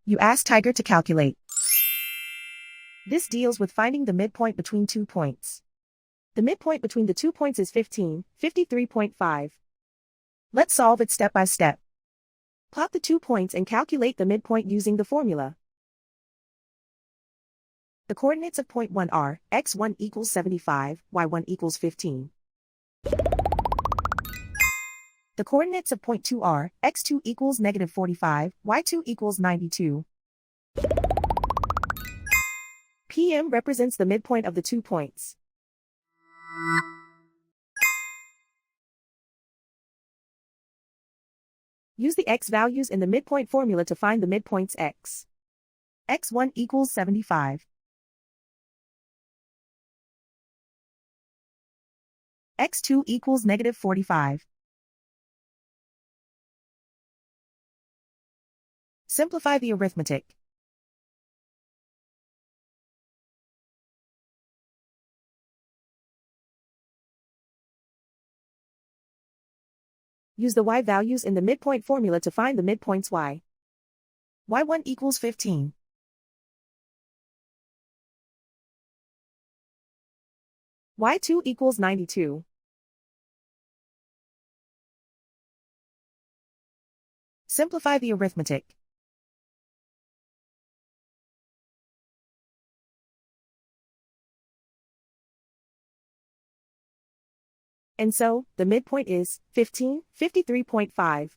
You ask Tiger to calculate. This deals with finding the midpoint between 2 points. The midpoint between the 2 points is 15, 53.5. Let's solve it step by step. Plot the 2 points and calculate the midpoint using the formula. The coordinates of point 1 are x1 equals 75, y1 equals 15. The coordinates of point 2 are x2 equals negative 45, y2 equals 92. PM represents the midpoint of the 2 points. Use the x values in the midpoint formula to find the midpoints x. x1 equals 75. x2 equals negative 45. Simplify the arithmetic. Use the y values in the midpoint formula to find the midpoints y. y1 equals 15. y2 equals 92. Simplify the arithmetic. And so, the midpoint is 15, 53.5.